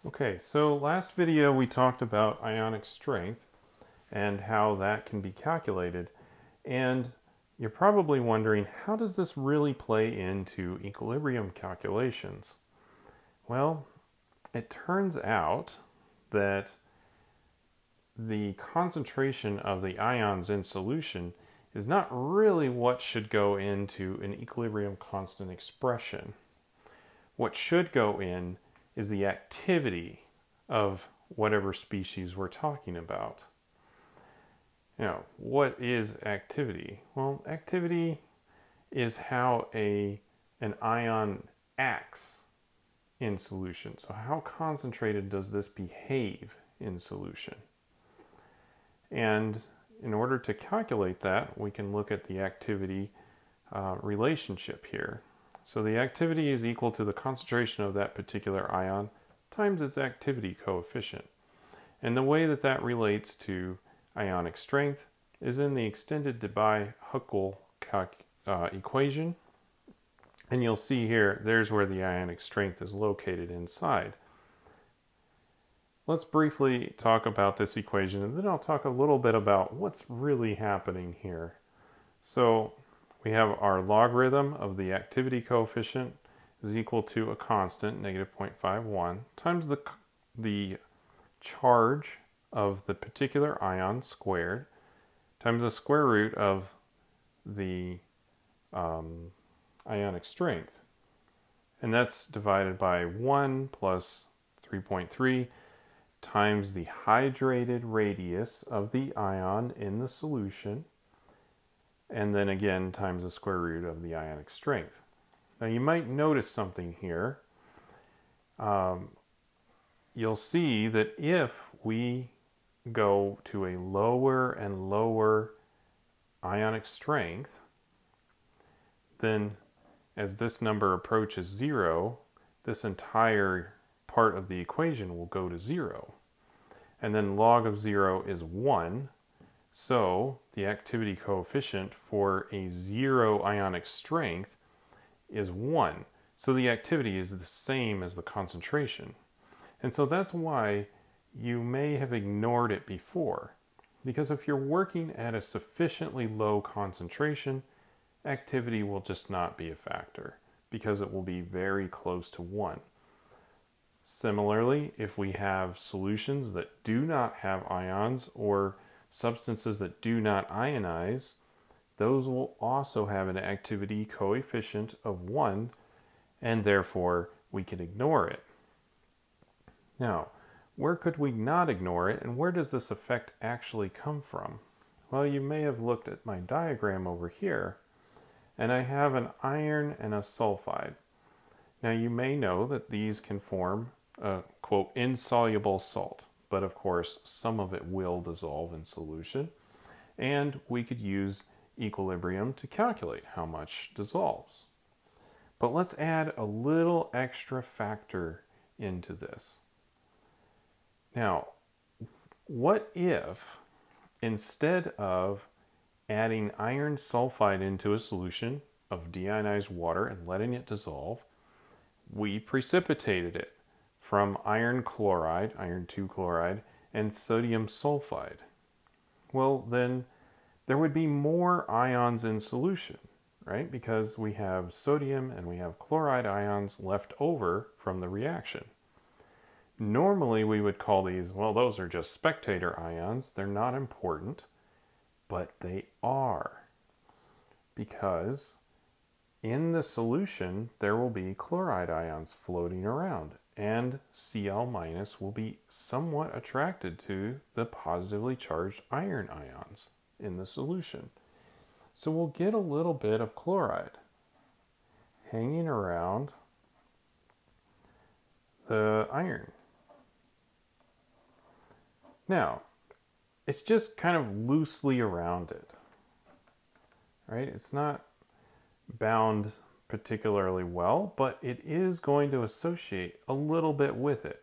Okay, so last video we talked about ionic strength and how that can be calculated. And you're probably wondering, how does this really play into equilibrium calculations? Well, it turns out that the concentration of the ions in solution is not really what should go into an equilibrium constant expression. What should go in is the activity of whatever species we're talking about. Now, what is activity? Well, activity is how an ion acts in solution. So how concentrated does this behave in solution? And in order to calculate that, we can look at the activity relationship here. So the activity is equal to the concentration of that particular ion times its activity coefficient. And the way that that relates to ionic strength is in the extended Debye-Huckel equation. And you'll see here, there's where the ionic strength is located inside. Let's briefly talk about this equation, and then I'll talk a little bit about what's really happening here. So we have our logarithm of the activity coefficient is equal to a constant, negative 0.51, times the charge of the particular ion squared, times the square root of the ionic strength. And that's divided by 1 plus 3.3 times the hydrated radius of the ion in the solution, and then again times the square root of the ionic strength. Now you might notice something here. You'll see that if we go to a lower and lower ionic strength, then as this number approaches 0, this entire part of the equation will go to 0. And then log of 0 is 1. So the activity coefficient for a 0 ionic strength is 1. So the activity is the same as the concentration. And so that's why you may have ignored it before. Because if you're working at a sufficiently low concentration, activity will just not be a factor, because it will be very close to 1. Similarly, if we have solutions that do not have ions or substances that do not ionize, those will also have an activity coefficient of 1, and therefore we can ignore it. Now, where could we not ignore it, and where does this effect actually come from? Well, you may have looked at my diagram over here, and I have an iron and a sulfide. Now you may know that these can form a, quote, insoluble salt, but of course some of it will dissolve in solution, and we could use equilibrium to calculate how much dissolves. But let's add a little extra factor into this. Now, what if instead of adding iron sulfide into a solution of deionized water and letting it dissolve, we precipitated it from iron chloride, iron 2 chloride, and sodium sulfide? Well, then there would be more ions in solution, right? Because we have sodium and we have chloride ions left over from the reaction. Normally we would call these, well, those are just spectator ions. They're not important, but they are, because in the solution there will be chloride ions floating around, and Cl- will be somewhat attracted to the positively charged iron ions in the solution. So we'll get a little bit of chloride hanging around the iron. Now, it's just kind of loosely around it, right? It's not bound particularly well, but it is going to associate a little bit with it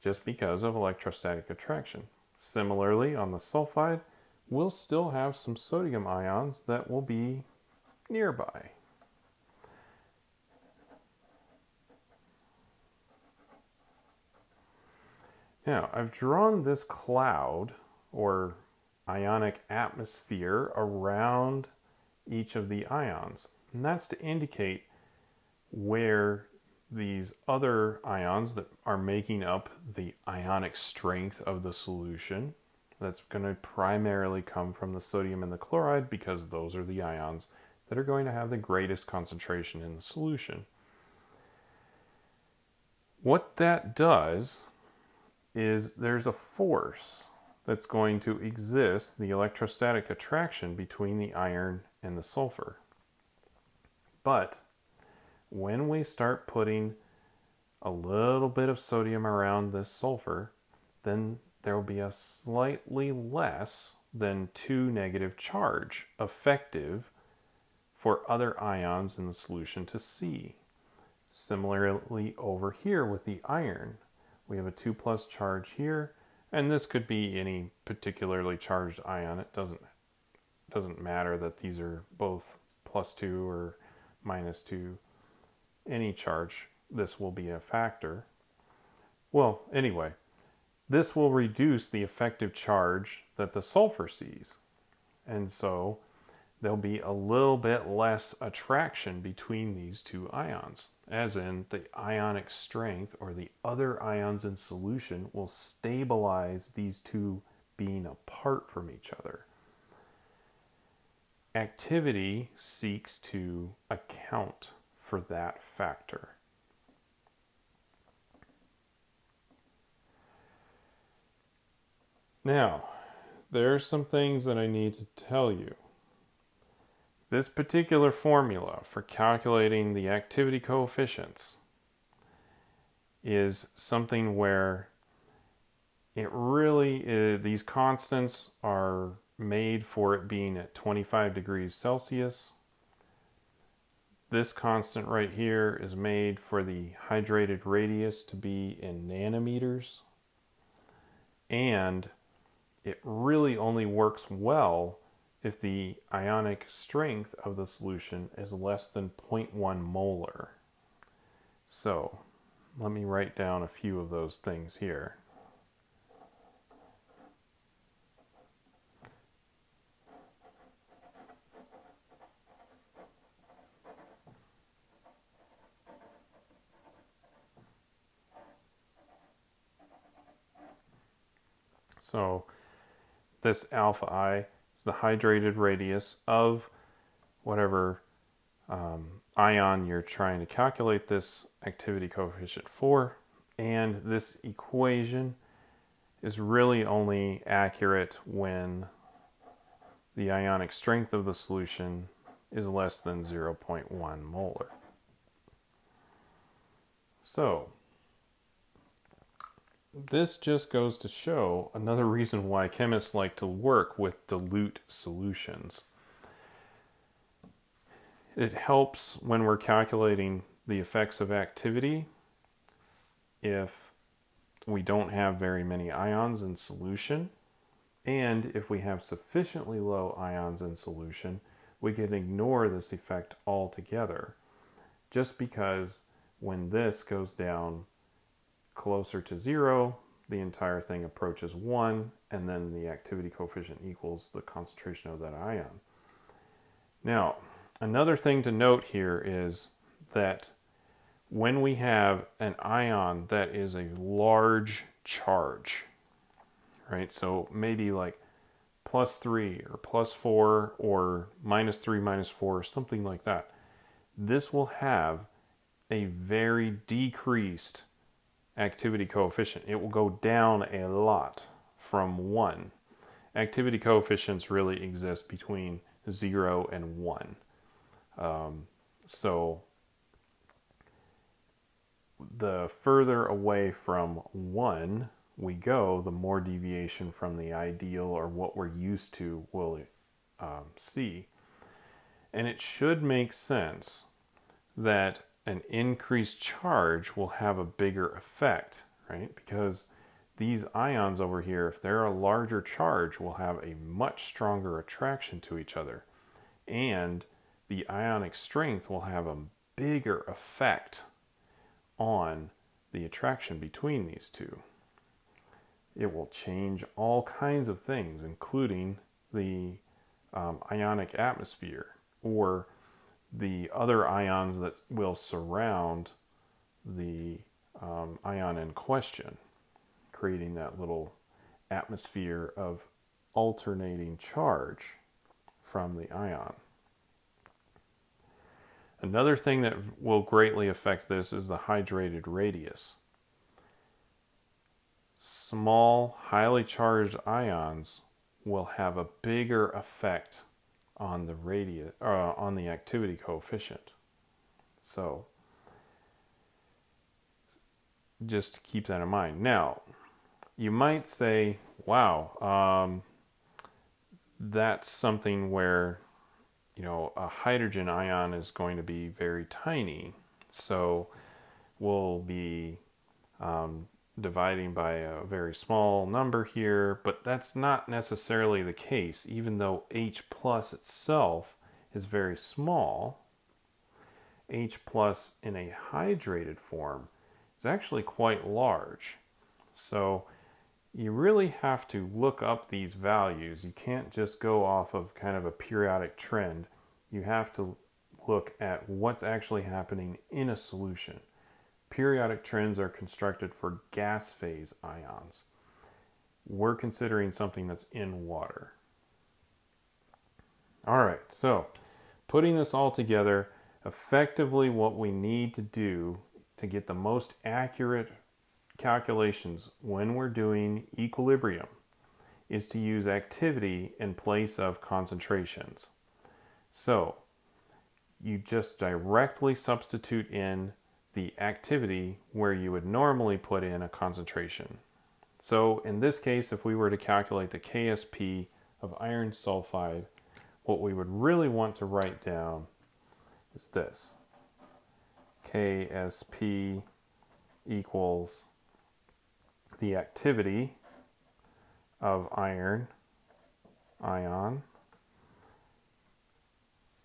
just because of electrostatic attraction. Similarly, on the sulfide, we'll still have some sodium ions that will be nearby. Now, I've drawn this cloud or ionic atmosphere around each of the ions, and that's to indicate where these other ions that are making up the ionic strength of the solution, that's going to primarily come from the sodium and the chloride, because those are the ions that are going to have the greatest concentration in the solution. What that does is there's a force that's going to exist, the electrostatic attraction between the iron and the sulfur. But when we start putting a little bit of sodium around this sulfur, then there will be a slightly less than 2 negative charge effective for other ions in the solution to see. Similarly over here with the iron, we have a 2+ charge here, and this could be any particularly charged ion. It doesn't matter that these are both +2 or -2. Any charge, this will be a factor. Well, anyway, this will reduce the effective charge that the sulfur sees. And so there'll be a little bit less attraction between these two ions, as in the ionic strength or the other ions in solution will stabilize these two being apart from each other. Activity seeks to account for that factor. Now, there's some things that I need to tell you. This particular formula for calculating the activity coefficients is something where it really is, these constants are made for it being at 25 degrees Celsius. This constant right here is made for the hydrated radius to be in nanometers. And it really only works well if the ionic strength of the solution is less than 0.1 molar. So let me write down a few of those things here. So this alpha I is the hydrated radius of whatever ion you're trying to calculate this activity coefficient for. And this equation is really only accurate when the ionic strength of the solution is less than 0.1 molar. So this just goes to show another reason why chemists like to work with dilute solutions. It helps when we're calculating the effects of activity if we don't have very many ions in solution, and if we have sufficiently low ions in solution, we can ignore this effect altogether, just because when this goes down closer to 0, the entire thing approaches 1, and then the activity coefficient equals the concentration of that ion. Now, another thing to note here is that when we have an ion that is a large charge, right? So maybe like +3 or +4 or -3, -4, something like that. This will have a very decreased activity coefficient. It will go down a lot from 1. Activity coefficients really exist between 0 and 1. So the further away from 1 we go, the more deviation from the ideal or what we're used to we'll see. And it should make sense that an increased charge will have a bigger effect, right? Because these ions over here, if they're a larger charge, will have a much stronger attraction to each other. And the ionic strength will have a bigger effect on the attraction between these two. It will change all kinds of things, including the ionic atmosphere or the other ions that will surround the ion in question, creating that little atmosphere of alternating charge from the ion. Another thing that will greatly affect this is the hydrated radius. Small, highly charged ions will have a bigger effect on the radius, on the activity coefficient. So just keep that in mind. Now, you might say, wow, that's something where, you know, a hydrogen ion is going to be very tiny. So we'll be dividing by a very small number here, but that's not necessarily the case. Even though H plus itself is very small, H plus in a hydrated form is actually quite large. So you really have to look up these values. You can't just go off of kind of a periodic trend. You have to look at what's actually happening in a solution. Periodic trends are constructed for gas phase ions. We're considering something that's in water. All right, so putting this all together, effectively what we need to do to get the most accurate calculations when we're doing equilibrium is to use activity in place of concentrations. So you just directly substitute in the activity where you would normally put in a concentration. So in this case, if we were to calculate the KSP of iron sulfide, what we would really want to write down is this. KSP equals the activity of iron ion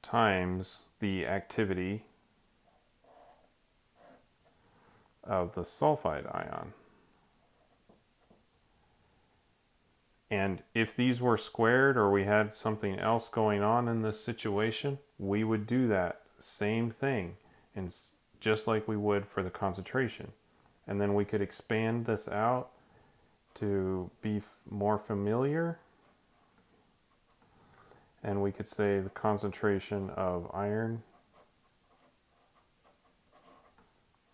times the activity of the sulfide ion. And if these were squared or we had something else going on in this situation, we would do that same thing, and just like we would for the concentration. And then we could expand this out to be more familiar. And we could say the concentration of iron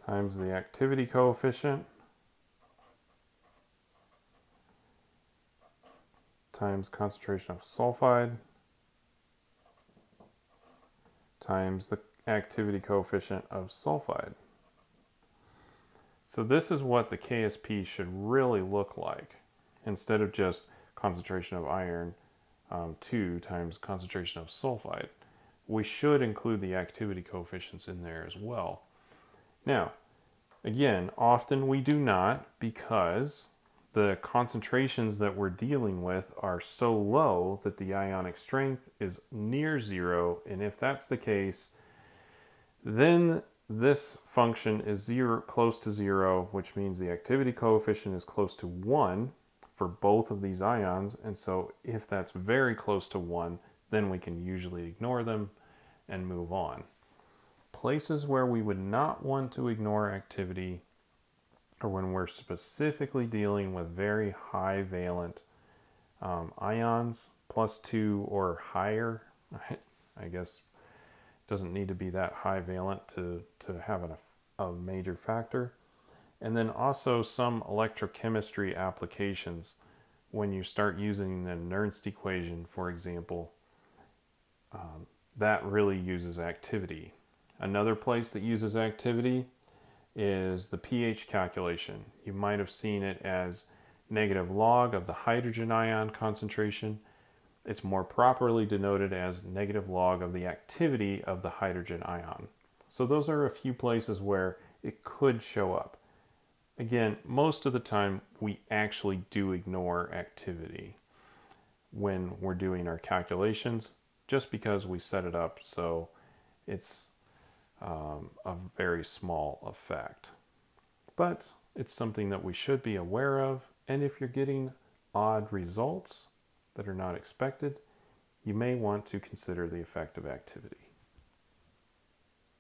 times the activity coefficient times concentration of sulfide times the activity coefficient of sulfide. So this is what the KSP should really look like, instead of just concentration of iron 2 times concentration of sulfide. We should include the activity coefficients in there as well. Now, again, often we do not, because the concentrations that we're dealing with are so low that the ionic strength is near zero, and if that's the case, then this function is close to zero, which means the activity coefficient is close to 1 for both of these ions, and so if that's very close to 1, then we can usually ignore them and move on. Places where we would not want to ignore activity are when we're specifically dealing with very high valent ions, +2 or higher. I guess it doesn't need to be that high valent to have a major factor. And then also some electrochemistry applications, when you start using the Nernst equation, for example, that really uses activity. Another place that uses activity is the pH calculation. You might have seen it as negative log of the hydrogen ion concentration. It's more properly denoted as negative log of the activity of the hydrogen ion. So those are a few places where it could show up. Again, most of the time we actually do ignore activity when we're doing our calculations, just because we set it up so it's a very small effect. But it's something that we should be aware of And if you're getting odd results that are not expected, you may want to consider the effective activity.